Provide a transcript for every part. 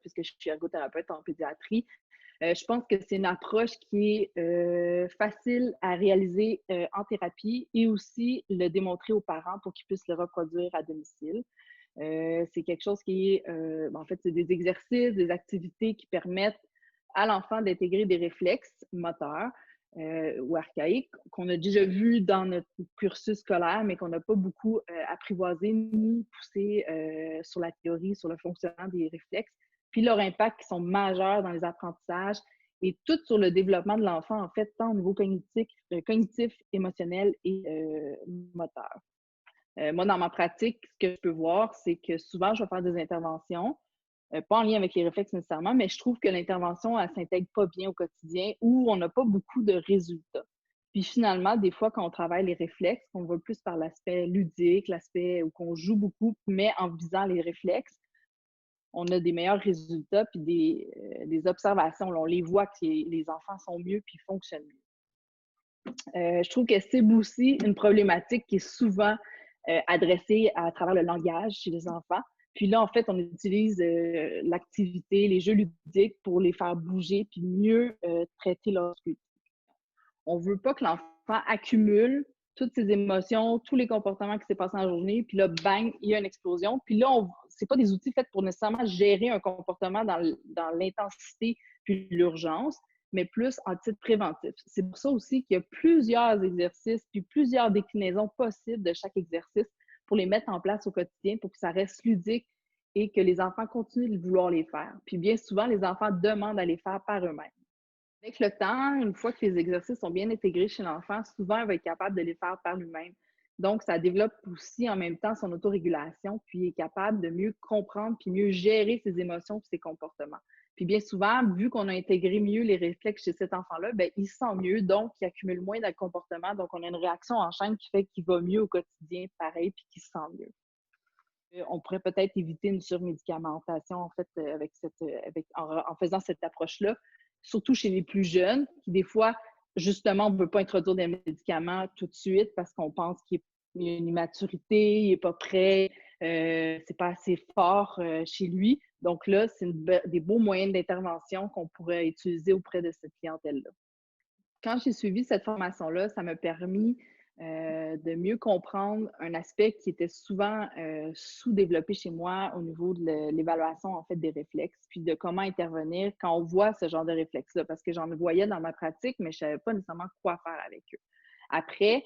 puisque je suis ergothérapeute en pédiatrie. Je pense que c'est une approche qui est facile à réaliser en thérapie et aussi le démontrer aux parents pour qu'ils puissent le reproduire à domicile. C'est quelque chose qui est, en fait, c'est des exercices, des activités qui permettent à l'enfant d'intégrer des réflexes moteurs ou archaïques qu'on a déjà vus dans notre cursus scolaire, mais qu'on n'a pas beaucoup apprivoisé ni poussé sur la théorie, sur le fonctionnement des réflexes, puis leur impact qui sont majeurs dans les apprentissages et tout sur le développement de l'enfant, en fait, tant au niveau cognitif émotionnel et moteur. Moi, dans ma pratique, ce que je peux voir, c'est que souvent, je vais faire des interventions, pas en lien avec les réflexes nécessairement, mais je trouve que l'intervention, elle ne s'intègre pas bien au quotidien ou on n'a pas beaucoup de résultats. Puis finalement, des fois, quand on travaille les réflexes, on va plus par l'aspect ludique, l'aspect où on joue beaucoup, mais en visant les réflexes, on a des meilleurs résultats puis des observations. Là, on les voit que les enfants sont mieux puis fonctionnent mieux. Je trouve que c'est aussi une problématique qui est souvent adressée à travers le langage chez les enfants. Puis là, en fait, on utilise l'activité, les jeux ludiques pour les faire bouger puis mieux traiter leur sculpture. On ne veut pas que l'enfant accumule toutes ses émotions, tous les comportements qui s'est passé en journée, puis là, bang, il y a une explosion. Puis là, ce n'est pas des outils faits pour nécessairement gérer un comportement dans l'intensité puis l'urgence, mais plus en titre préventif. C'est pour ça aussi qu'il y a plusieurs exercices puis plusieurs déclinaisons possibles de chaque exercice pour les mettre en place au quotidien pour que ça reste ludique et que les enfants continuent de vouloir les faire. Puis bien souvent, les enfants demandent à les faire par eux-mêmes. Avec le temps, une fois que les exercices sont bien intégrés chez l'enfant, souvent, il va être capable de les faire par lui-même. Donc, ça développe aussi en même temps son autorégulation, puis il est capable de mieux comprendre, puis mieux gérer ses émotions et ses comportements. Puis bien souvent, vu qu'on a intégré mieux les réflexes chez cet enfant-là, bien, il se sent mieux, donc il accumule moins de comportements. Donc, on a une réaction en chaîne qui fait qu'il va mieux au quotidien, pareil, puis qu'il se sent mieux. On pourrait peut-être éviter une surmédicamentation, en fait, en faisant cette approche-là, surtout chez les plus jeunes, qui des fois, justement, on ne veut pas introduire des médicaments tout de suite parce qu'on pense qu'il y a une immaturité, il n'est pas prêt, c'est pas assez fort chez lui. Donc là, c'est des beaux moyens d'intervention qu'on pourrait utiliser auprès de cette clientèle-là. Quand j'ai suivi cette formation-là, ça m'a permis de mieux comprendre un aspect qui était souvent sous-développé chez moi au niveau de l'évaluation en fait des réflexes, puis de comment intervenir quand on voit ce genre de réflexes-là, parce que j'en voyais dans ma pratique, mais je ne savais pas nécessairement quoi faire avec eux. Après,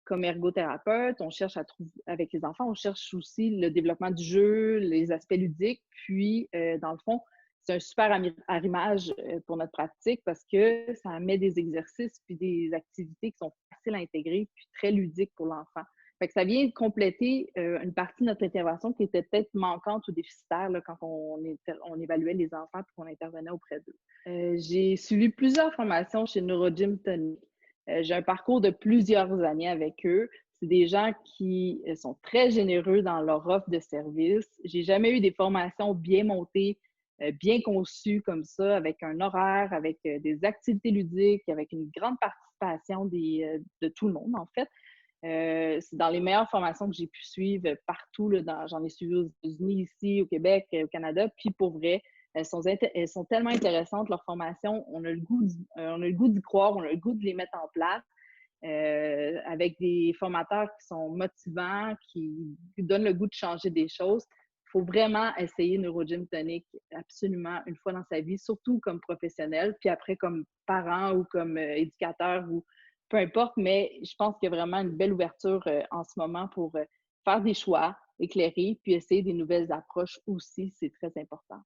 comme ergothérapeute, on cherche à trouver, avec les enfants, on cherche aussi le développement du jeu, les aspects ludiques, puis dans le fond, c'est un super arrimage pour notre pratique parce que ça met des exercices puis des activités qui sont faciles à intégrer puis très ludiques pour l'enfant. Fait que ça vient compléter une partie de notre intervention qui était peut-être manquante ou déficitaire là, quand on évaluait les enfants et qu'on intervenait auprès d'eux. J'ai suivi plusieurs formations chez Neurogym Tonic. J'ai un parcours de plusieurs années avec eux. C'est des gens qui sont très généreux dans leur offre de services. J'ai jamais eu des formations bien montées, bien conçues comme ça, avec un horaire, avec des activités ludiques, avec une grande participation de tout le monde, en fait. C'est dans les meilleures formations que j'ai pu suivre partout. J'en ai suivi aux États-Unis, ici, au Québec, au Canada. Puis pour vrai, elles sont tellement intéressantes, leurs formations. On a le goût d'y croire, on a le goût de les mettre en place. Avec des formateurs qui sont motivants, qui donnent le goût de changer des choses. Il faut vraiment essayer Neurogym Tonic absolument une fois dans sa vie, surtout comme professionnel, puis après comme parent ou comme éducateur ou peu importe, mais je pense qu'il y a vraiment une belle ouverture en ce moment pour faire des choix éclairés, puis essayer des nouvelles approches aussi, c'est très important.